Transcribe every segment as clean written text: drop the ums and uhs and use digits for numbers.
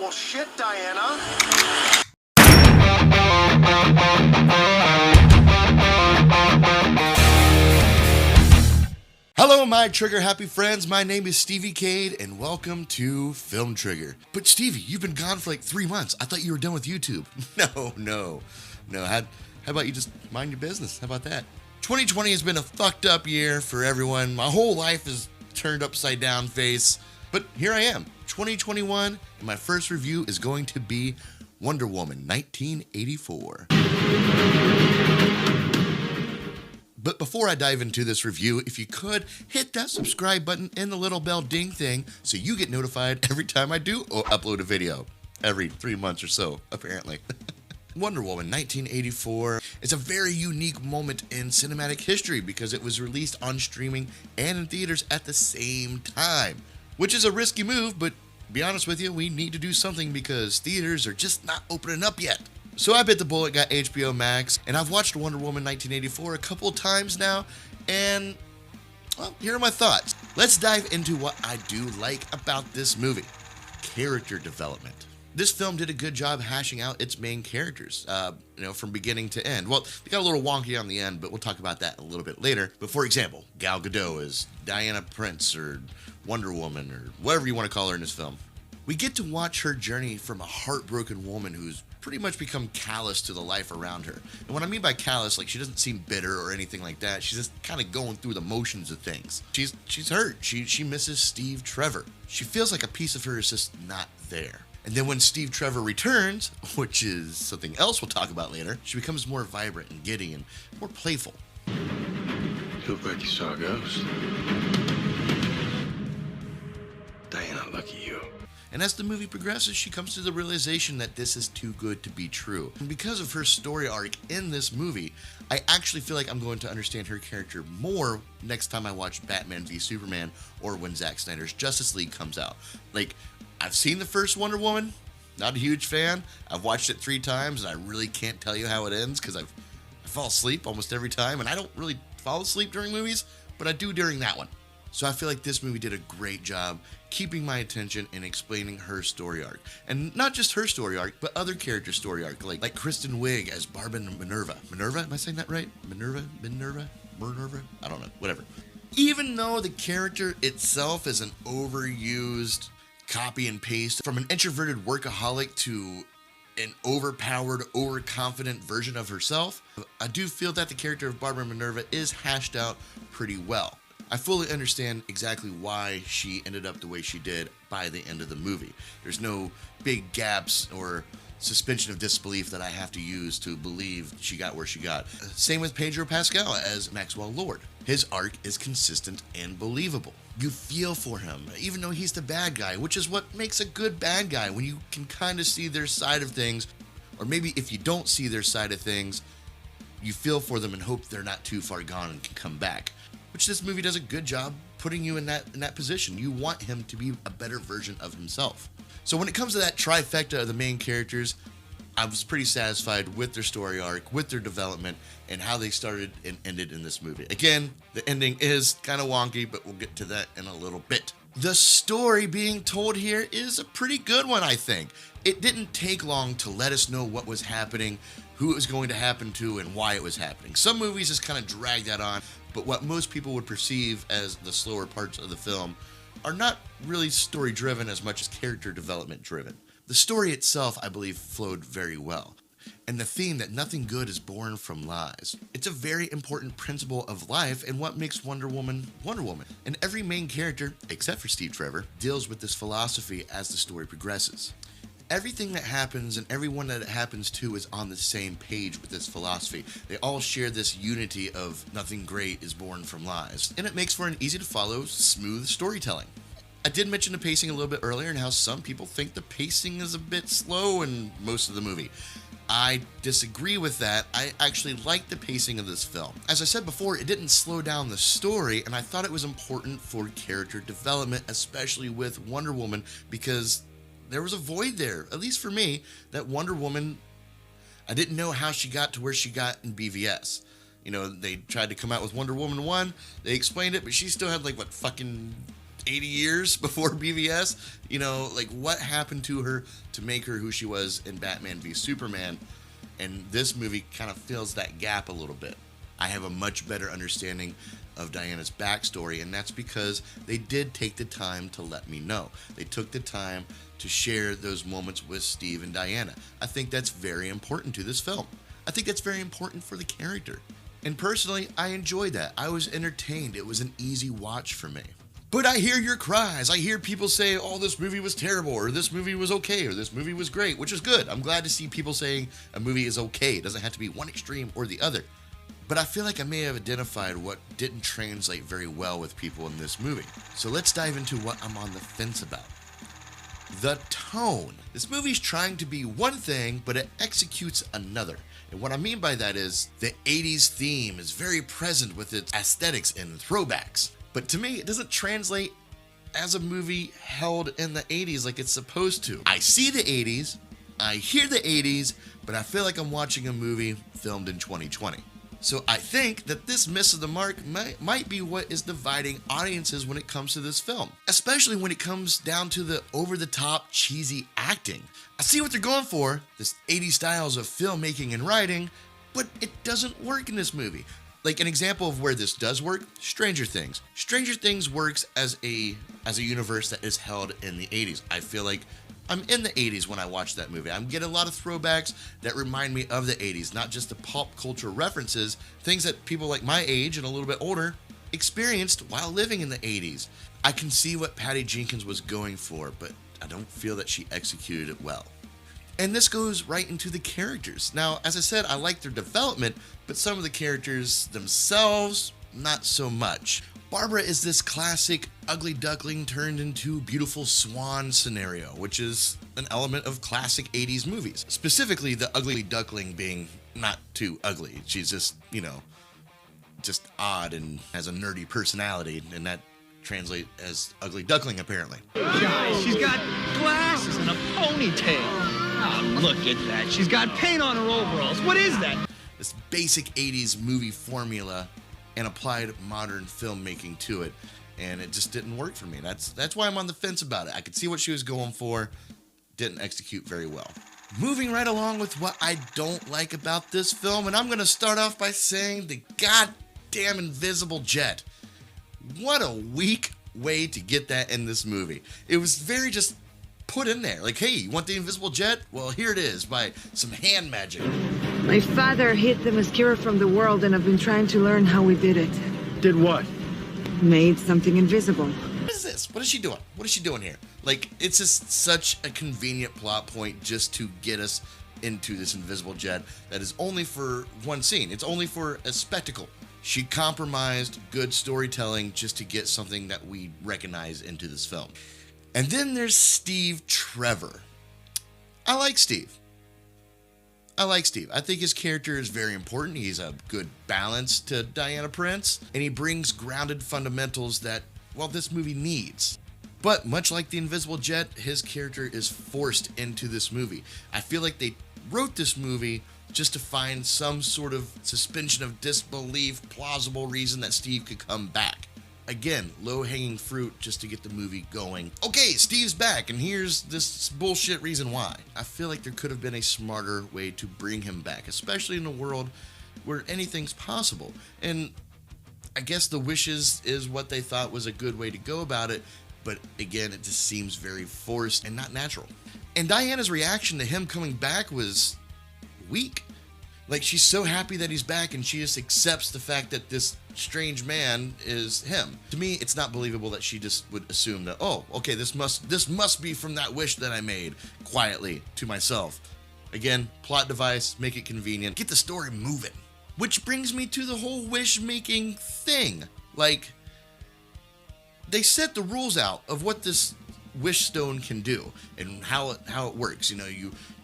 Well, shit, Diana. Hello, my Trigger happy friends. My name is Stevie Cade, and welcome to Film Trigger. But Stevie, you've been gone for like 3 months. I thought you were done with YouTube. No. How about you just mind your business? How about that? 2020 has been a fucked up year for everyone. My whole life is turned upside down face. But here I am, 2021, and my first review is going to be Wonder Woman 1984. But before I dive into this review, if you could, hit that subscribe button and the little bell ding thing so you get notified every time I do upload a video. Every 3 months or so, apparently. Wonder Woman 1984 is a very unique moment in cinematic history because it was released on streaming and in theaters at the same time. Which is a risky move, but to be honest with you, we need to do something because theaters are just not opening up yet. So I bit the bullet, got HBO Max, and I've watched Wonder Woman 1984 a couple of times now, and, well, here are my thoughts. Let's dive into what I do like about this movie. Character development. This film did a good job hashing out its main characters, from beginning to end. Well, they got a little wonky on the end, but we'll talk about that a little bit later. But for example, Gal Gadot as Diana Prince, or Wonder Woman, or whatever you want to call her in this film. We get to watch her journey from a heartbroken woman who's pretty much become callous to the life around her. And what I mean by callous, like, she doesn't seem bitter or anything like that. She's just kind of going through the motions of things. She's hurt. She misses Steve Trevor. She feels like a piece of her is just not there. And then when Steve Trevor returns, which is something else we'll talk about later, she becomes more vibrant and giddy and more playful. Looked like you saw a ghost. Diana, lucky you. And as the movie progresses, she comes to the realization that this is too good to be true. And because of her story arc in this movie, I actually feel like I'm going to understand her character more next time I watch Batman v Superman or when Zack Snyder's Justice League comes out. Like, I've seen the first Wonder Woman, not a huge fan. I've watched it 3 times, and I really can't tell you how it ends because I fall asleep almost every time, and I don't really fall asleep during movies, but I do during that one. So I feel like this movie did a great job keeping my attention and explaining her story arc. And not just her story arc, but other characters' story arc, like Kristen Wiig as Barbara Minerva. Minerva? Am I saying that right? Minerva? I don't know. Whatever. Even though the character itself is an overused copy and paste from an introverted workaholic to an overpowered, overconfident version of herself, I do feel that the character of Barbara Minerva is hashed out pretty well. I fully understand exactly why she ended up the way she did by the end of the movie. There's no big gaps or suspension of disbelief that I have to use to believe she got where she got. Same with Pedro Pascal as Maxwell Lord. His arc is consistent and believable. You feel for him, even though he's the bad guy, which is what makes a good bad guy, when you can kind of see their side of things, or maybe if you don't see their side of things, you feel for them and hope they're not too far gone and can come back. Which this movie does a good job putting you in that position. You want him to be a better version of himself. So when it comes to that trifecta of the main characters, I was pretty satisfied with their story arc, with their development, and how they started and ended in this movie. Again, the ending is kind of wonky, but we'll get to that in a little bit. The story being told here is a pretty good one, I think. It didn't take long to let us know what was happening, who it was going to happen to, and why it was happening. Some movies just kind of drag that on, but what most people would perceive as the slower parts of the film are not really story-driven as much as character development-driven. The story itself, I believe, flowed very well. And the theme that nothing good is born from lies. It's a very important principle of life and what makes Wonder Woman Wonder Woman. And every main character, except for Steve Trevor, deals with this philosophy as the story progresses. Everything that happens and everyone that it happens to is on the same page with this philosophy. They all share this unity of nothing great is born from lies. And it makes for an easy to follow, smooth storytelling. I did mention the pacing a little bit earlier and how some people think the pacing is a bit slow in most of the movie. I disagree with that. I actually like the pacing of this film. As I said before, it didn't slow down the story, and I thought it was important for character development, especially with Wonder Woman, because there was a void there, at least for me, that Wonder Woman, I didn't know how she got to where she got in BVS. You know, they tried to come out with Wonder Woman 1, they explained it, but she still had like, fucking 80 years before BVS. You know, like what happened to her to make her who she was in Batman v Superman? And this movie kind of fills that gap a little bit. I have a much better understanding of Diana's backstory, and that's because they did take the time to let me know. They took the time to share those moments with Steve and Diana. I think that's very important to this film. I think that's very important for the character. And personally, I enjoyed that. I was entertained. It was an easy watch for me. But I hear your cries. I hear people say, oh, this movie was terrible, or this movie was okay, or this movie was great, which is good. I'm glad to see people saying a movie is okay. It doesn't have to be one extreme or the other. But I feel like I may have identified what didn't translate very well with people in this movie. So let's dive into what I'm on the fence about. The tone. This movie's trying to be one thing, but it executes another. And what I mean by that is the 80s theme is very present with its aesthetics and throwbacks. But to me, it doesn't translate as a movie held in the 80s like it's supposed to. I see the 80s, I hear the 80s, but I feel like I'm watching a movie filmed in 2020. So I think that this miss of the mark might be what is dividing audiences when it comes to this film, especially when it comes down to the over-the-top cheesy acting. I see what they're going for, this 80s styles of filmmaking and writing, but it doesn't work in this movie. Like an example of where this does work, Stranger Things. Stranger Things works as a universe that is held in the 80s. I feel like I'm in the 80s when I watch that movie. I'm getting a lot of throwbacks that remind me of the 80s, not just the pop culture references, things that people like my age and a little bit older experienced while living in the 80s. I can see what Patty Jenkins was going for, but I don't feel that she executed it well. And this goes right into the characters. Now, as I said, I like their development, but some of the characters themselves, not so much. Barbara is this classic ugly duckling turned into beautiful swan scenario, which is an element of classic 80s movies. Specifically, the ugly duckling being not too ugly. She's just, just odd and has a nerdy personality, and that translates as ugly duckling, apparently. Guys, she's got glasses and a ponytail. Oh, look at that. She's got paint on her overalls. What is that? This basic 80s movie formula and applied modern filmmaking to it, and it just didn't work for me. That's why I'm on the fence about it. I could see what she was going for, didn't execute very well. Moving right along with what I don't like about this film, and I'm going to start off by saying the goddamn invisible jet. What a weak way to get that in this movie. It was very just put in there. Like, hey, you want the invisible jet? Well, here it is by some hand magic. My father hid the mascara from the world, and I've been trying to learn how we did it. Did what? Made something invisible. What is this? What is she doing? What is she doing here? Like, it's just such a convenient plot point just to get us into this invisible jet that is only for one scene. It's only for a spectacle. She compromised good storytelling just to get something that we recognize into this film. And then there's Steve Trevor. I like Steve. I think his character is very important. He's a good balance to Diana Prince, and he brings grounded fundamentals that, well, this movie needs. But much like the Invisible Jet, his character is forced into this movie. I feel like they wrote this movie just to find some sort of suspension of disbelief, plausible reason that Steve could come back. Again, low-hanging fruit just to get the movie going. Okay, Steve's back, and here's this bullshit reason why. I feel like there could have been a smarter way to bring him back, especially in a world where anything's possible. And I guess the wishes is what they thought was a good way to go about it, but again, it just seems very forced and not natural. And Diana's reaction to him coming back was weak. Like, she's so happy that he's back, and she just accepts the fact that this strange man is him. To me, it's not believable that she just would assume that, oh, okay, this must be from that wish that I made quietly to myself. Again, plot device, make it convenient, get the story moving. Which brings me to the whole wish-making thing. Like, they set the rules out of what this wish stone can do and how it works.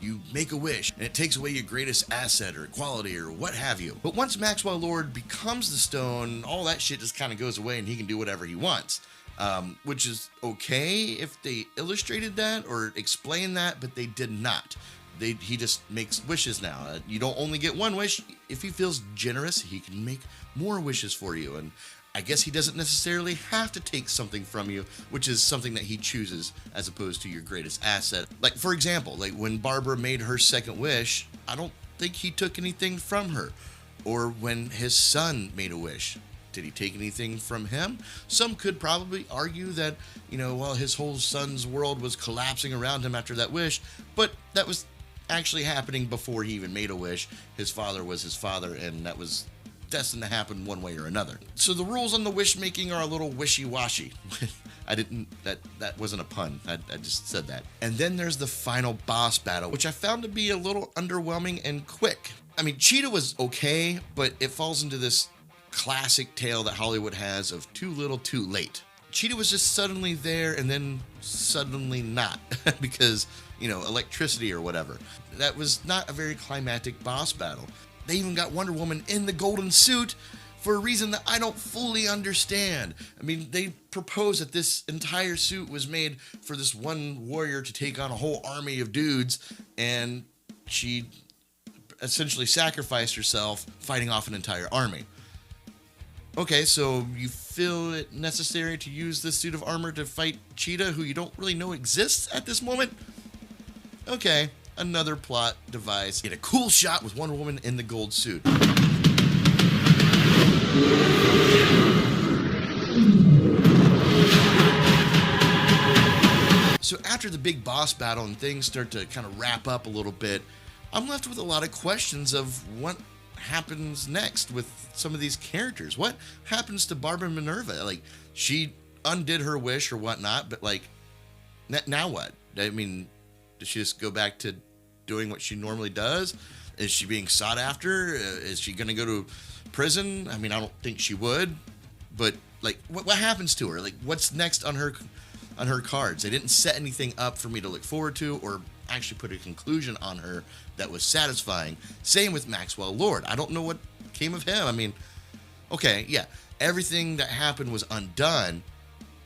You make a wish and it takes away your greatest asset or quality or what have you. But once Maxwell Lord becomes the stone, all that shit just kind of goes away and he can do whatever he wants. Which is okay if they illustrated that or explained that, but they did not. He just makes wishes now. You don't only get one wish. If he feels generous, he can make more wishes for you. And I guess he doesn't necessarily have to take something from you, which is something that he chooses as opposed to your greatest asset. Like, for example, like when Barbara made her second wish, I don't think he took anything from her. Or when his son made a wish, did he take anything from him? Some could probably argue that, well, his whole son's world was collapsing around him after that wish, but that was actually happening before he even made a wish. His father was his father, and that was destined to happen one way or another. So the rules on the wish making are a little wishy-washy. That wasn't a pun. I just said that. And then there's the final boss battle, which I found to be a little underwhelming and quick. I mean, Cheetah was okay, but it falls into this classic tale that Hollywood has of too little too late. Cheetah was just suddenly there and then suddenly not because, electricity or whatever. That was not a very climactic boss battle. They even got Wonder Woman in the golden suit for a reason that I don't fully understand. I mean, they proposed that this entire suit was made for this one warrior to take on a whole army of dudes, and she essentially sacrificed herself fighting off an entire army. Okay, so you feel it necessary to use this suit of armor to fight Cheetah, who you don't really know exists at this moment? Okay, another plot device. Get a cool shot with Wonder Woman in the gold suit. So after the big boss battle and things start to kind of wrap up a little bit, I'm left with a lot of questions of what happens next with some of these characters. What happens to Barbara Minerva? Like, she undid her wish or whatnot, but like, now what? I mean, does she just go back to doing what she normally does? Is she being sought after? Is she going to go to prison? I mean, I don't think she would, but like, what happens to her? Like, what's next on her cards? They didn't set anything up for me to look forward to or actually put a conclusion on her that was satisfying. Same with Maxwell Lord. I don't know what came of him. I mean, okay, yeah, everything that happened was undone,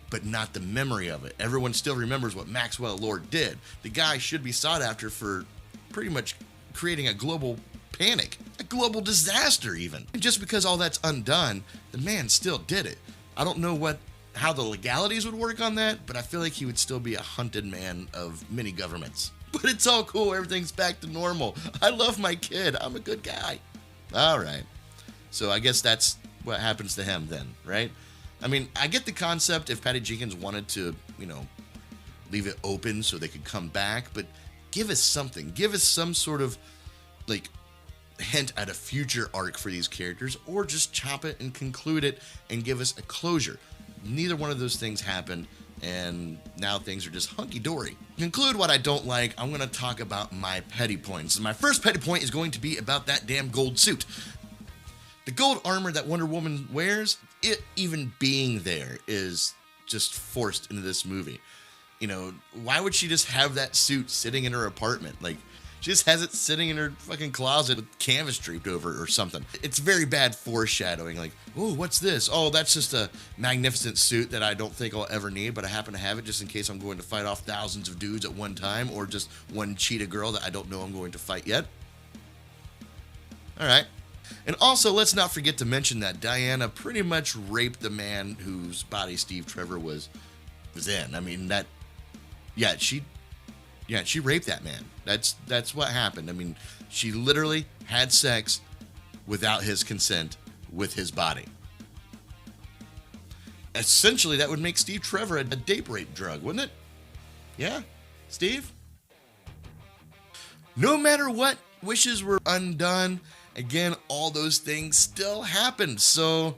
but not the memory of it. Everyone still remembers what Maxwell Lord did. The guy should be sought after for pretty much creating a global panic, a global disaster even. And just because all that's undone, the man still did it. I don't know how the legalities would work on that, but I feel like he would still be a hunted man of many governments. But it's all cool. Everything's back to normal. I love my kid. I'm a good guy. All right. So I guess that's what happens to him then, right? I mean, I get the concept if Patty Jenkins wanted to, leave it open so they could come back, but give us something. Give us some sort of, like, hint at a future arc for these characters, or just chop it and conclude it and give us a closure. Neither one of those things happened, and now things are just hunky-dory. To conclude what I don't like, I'm going to talk about my petty points. And my first petty point is going to be about that damn gold suit. The gold armor that Wonder Woman wears, it even being there is just forced into this movie. Why would she just have that suit sitting in her apartment? Like, she just has it sitting in her fucking closet with canvas draped over it or something. It's very bad foreshadowing. Like, oh, what's this? Oh, that's just a magnificent suit that I don't think I'll ever need, but I happen to have it just in case I'm going to fight off thousands of dudes at one time, or just one cheetah girl that I don't know I'm going to fight yet. All right. And also, let's not forget to mention that Diana pretty much raped the man whose body Steve Trevor was in. I mean, she raped that man. That's what happened. I mean, she literally had sex without his consent with his body. Essentially, that would make Steve Trevor a date rape drug, wouldn't it? Yeah? Steve? No matter what wishes were undone, again, all those things still happened. So,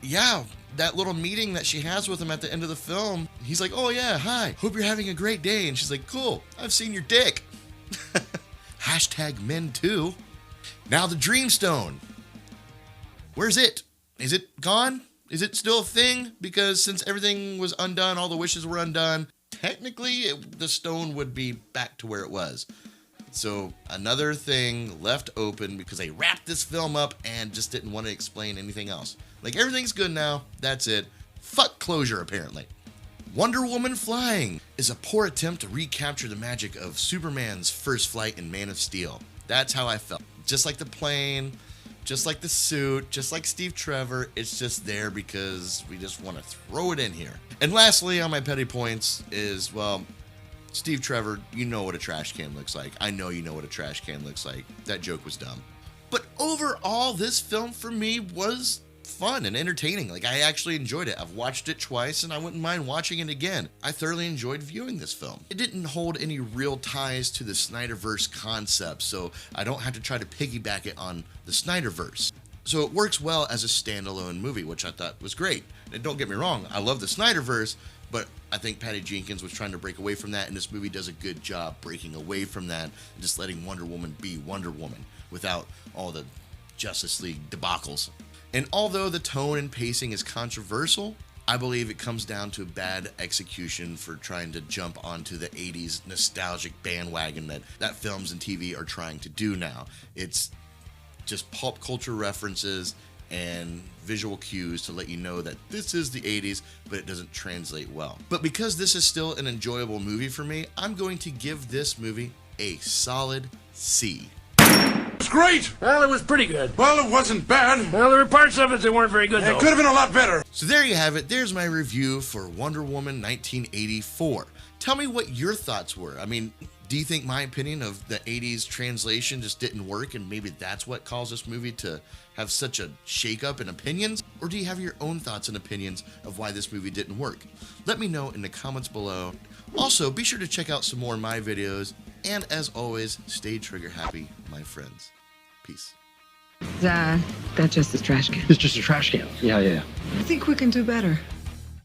yeah, that little meeting that she has with him at the end of the film, he's like, oh yeah, hi, hope you're having a great day. And she's like, cool, I've seen your dick. Hashtag men too. Now the Dreamstone. Where's it? Is it gone? Is it still a thing? Because since everything was undone, all the wishes were undone, technically the stone would be back to where it was. So another thing left open because they wrapped this film up and just didn't want to explain anything else. Like, everything's good now. That's it. Fuck closure, apparently. Wonder Woman flying is a poor attempt to recapture the magic of Superman's first flight in Man of Steel. That's how I felt. Just like the plane, Just like the suit, just like Steve Trevor, it's just there because we just want to throw it in here. And lastly, on my petty points is, well, Steve Trevor, you know what a trash can looks like. I know you know what a trash can looks like. That joke was dumb. But overall, this film for me was fun and entertaining. Like, I actually enjoyed it. I've watched it twice and I wouldn't mind watching it again. I thoroughly enjoyed viewing this film. It didn't hold any real ties to the Snyderverse concept, so I don't have to try to piggyback it on the Snyderverse. So it works well as a standalone movie, which I thought was great. And don't get me wrong, I love the Snyderverse, but I think Patty Jenkins was trying to break away from that, and this movie does a good job breaking away from that and just letting Wonder Woman be Wonder Woman without all the Justice League debacles. And although the tone and pacing is controversial, I believe it comes down to bad execution for trying to jump onto the 80s nostalgic bandwagon that films and TV are trying to do now. It's just pop culture references and visual cues to let you know that this is the 80s, but it doesn't translate well. But because this is still an enjoyable movie for me, I'm going to give this movie a solid C. It's great! Well, it was pretty good. Well, it wasn't bad. Well, there were parts of it that weren't very good, though. It could have been a lot better. So there you have it. There's my review for Wonder Woman 1984. Tell me what your thoughts were. I mean, do you think my opinion of the 80s translation just didn't work and maybe that's what caused this movie to have such a shakeup in opinions? Or do you have your own thoughts and opinions of why this movie didn't work? Let me know in the comments below. Also, be sure to check out some more of my videos. And as always, stay trigger happy, my friends. Peace. That's just a trash can. It's just a trash can. Yeah. I think we can do better.